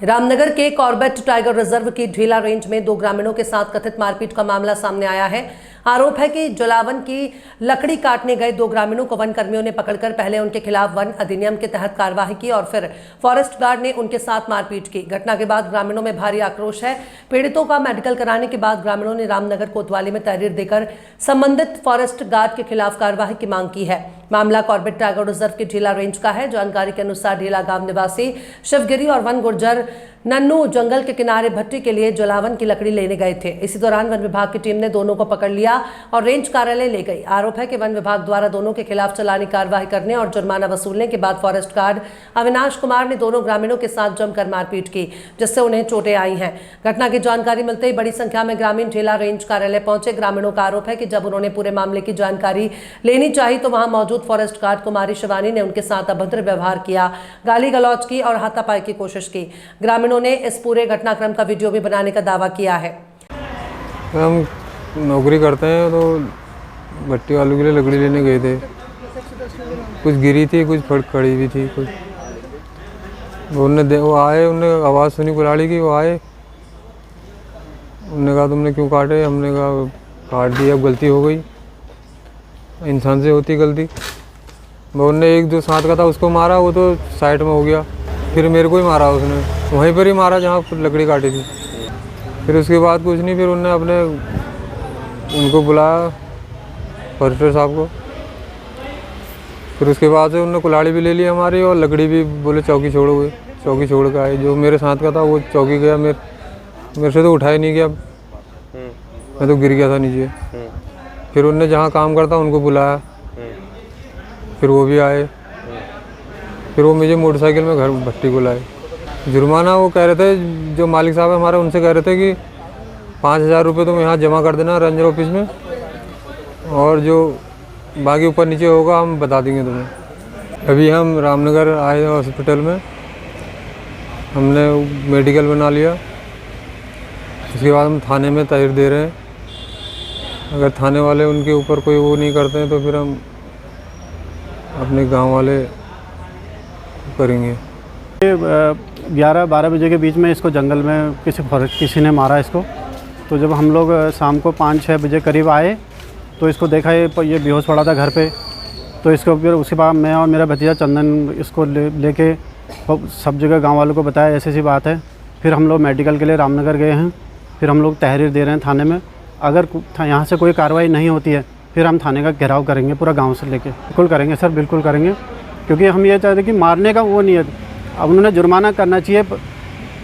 रामनगर के Corbett tiger reserve की ढीला रेंज में 2 ग्रामीणों के साथ कथित मारपीट का मामला सामने आया है। आरोप है कि जलावन की लकड़ी काटने गए 2 ग्रामीणों को वन कर्मियों ने पकड़कर पहले उनके खिलाफ वन अधिनियम के तहत कार्रवाई की और फिर फॉरेस्ट गार्ड ने उनके साथ मारपीट की। घटना के बाद ग्रामीणों में भारी आक्रोश है। पीड़ितों का मेडिकल कराने के बाद ग्रामीणों ने रामनगर कोतवाली में तहरीर देकर संबंधित फॉरेस्ट गार्ड के खिलाफ कार्रवाई की मांग की है। मामला कॉर्बेट टाइगर रिजर्व की ढीला रेंज का है। जानकारी के अनुसार ढीला गांव निवासी शिवगिरी और वन गुर्जर नन्नू जंगल के किनारे भट्टी के लिए जलावन की लकड़ी लेने गए थे। इसी दौरान वन विभाग की टीम ने दोनों को पकड़ लिया और रेंज कार्यालय ले गई। आरोप है कि वन विभाग द्वारा दोनों के खिलाफ चालानी कार्रवाई करने और जुर्माना वसूलने के बाद फॉरेस्ट गार्ड अविनाश कुमार ने दोनों ग्रामीणों के साथ जमकर मारपीट की, जिससे उन्हें चोटें आई हैं। घटना की जानकारी मिलते ही बड़ी संख्या में ग्रामीण ढीला रेंज कार्यालय पहुंचे। ग्रामीणों का आरोप है कि जब उन्होंने पूरे मामले की जानकारी लेनी चाहिए तो वहां मौजूद फॉरेस्ट गार्ड कुमारी शिवानी ने उनके साथ अभद्र व्यवहार किया, गाली गलौज की और हाथापाई की कोशिश की। ग्रामीणों ने इस पूरे घटनाक्रम का वीडियो भी बनाने का दावा किया है। हम नौकरी करते हैं तो भट्टी वालों के लिए लकड़ी लेने गए थे। कुछ गिरी थी, कुछ खड़ी भी थी। कुछ वो आए, उनने आवाज़ सुनी कुल्हाड़ी की, वो आए। उन्होंने कहा तुमने क्यों काटे? हमने कहा काट दिया, अब गलती हो गई, इंसान से होती गलती। उन्होंने एक जो साथ का था उसको मारा, वो तो साइड में हो गया। फिर मेरे को ही मारा उसने, वहीं पर ही मारा जहाँ लकड़ी काटी थी। फिर उसके बाद कुछ नहीं, फिर उनने उनको बुलाया फॉरेस्टर साहब को। फिर उसके बाद से उन्होंने कुल्हाड़ी भी ले ली हमारी और लकड़ी भी, बोले चौकी छोड़ोगे। चौकी छोड़ के आए। जो मेरे साथ का था वो चौकी गया, मेरे से तो उठाया नहीं गया, मैं तो गिर गया था नीचे। फिर उनने जहाँ काम करता उनको बुलाया, फिर वो भी आए। फिर वो मुझे मोटरसाइकिल में घर भट्टी को लाए। जुर्माना वो कह रहे थे, जो मालिक साहब है हमारे, उनसे कह रहे थे कि 5,000 रुपये तुम यहाँ जमा कर देना रेंजर ऑफिस में, और जो बाकी ऊपर नीचे होगा हम बता देंगे तुम्हें। अभी हम रामनगर आए हॉस्पिटल में, हमने मेडिकल बना लिया। उसके बाद हम थाने में तहरीर दे रहे हैं। अगर थाने वाले उनके ऊपर कोई वो नहीं करते हैं तो फिर हम अपने गांव वाले करेंगे। 11-12 बजे के बीच में इसको जंगल में किसी ने मारा इसको। तो जब हम लोग शाम को 5-6 बजे करीब आए तो इसको देखा ये बेहोश पड़ा था घर पे। तो इसको फिर उसके बाद मैं और मेरा भतीजा चंदन इसको लेके सब जगह गांव वालों को बताया ऐसी ऐसी बात है। फिर हम लोग मेडिकल के लिए रामनगर गए हैं। फिर हम लोग तहरीर दे रहे हैं थाने में। अगर यहाँ से कोई कार्रवाई नहीं होती है फिर हम थाने का घेराव करेंगे, पूरा गाँव से लेके। बिल्कुल करेंगे सर, बिल्कुल करेंगे, क्योंकि हम ये चाहते कि मारने का वो नहीं है। अब उन्होंने जुर्माना करना चाहिए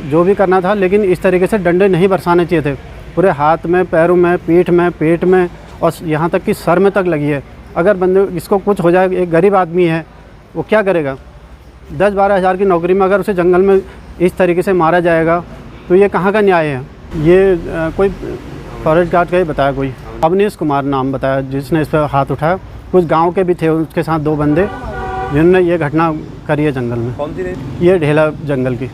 जो भी करना था, लेकिन इस तरीके से डंडे नहीं बरसाने चाहिए थे। पूरे हाथ में, पैरों में, पीठ में, पेट में और यहाँ तक कि सर में तक लगी है। अगर बंदे इसको कुछ हो जाए, एक गरीब आदमी है, वो क्या करेगा? 10-12 हज़ार की नौकरी में अगर उसे जंगल में इस तरीके से मारा जाएगा तो ये कहाँ का न्याय है? ये कोई फॉरेस्ट गार्ड का ही बताया, कोई अवनीश कुमार नाम बताया जिसने इस पर हाथ उठाया। कुछ गाँव के भी थे उसके साथ 2 बंदे जिन्होंने ये घटना करी है जंगल में। कौन सी रेंज? ये ढेला जंगल की।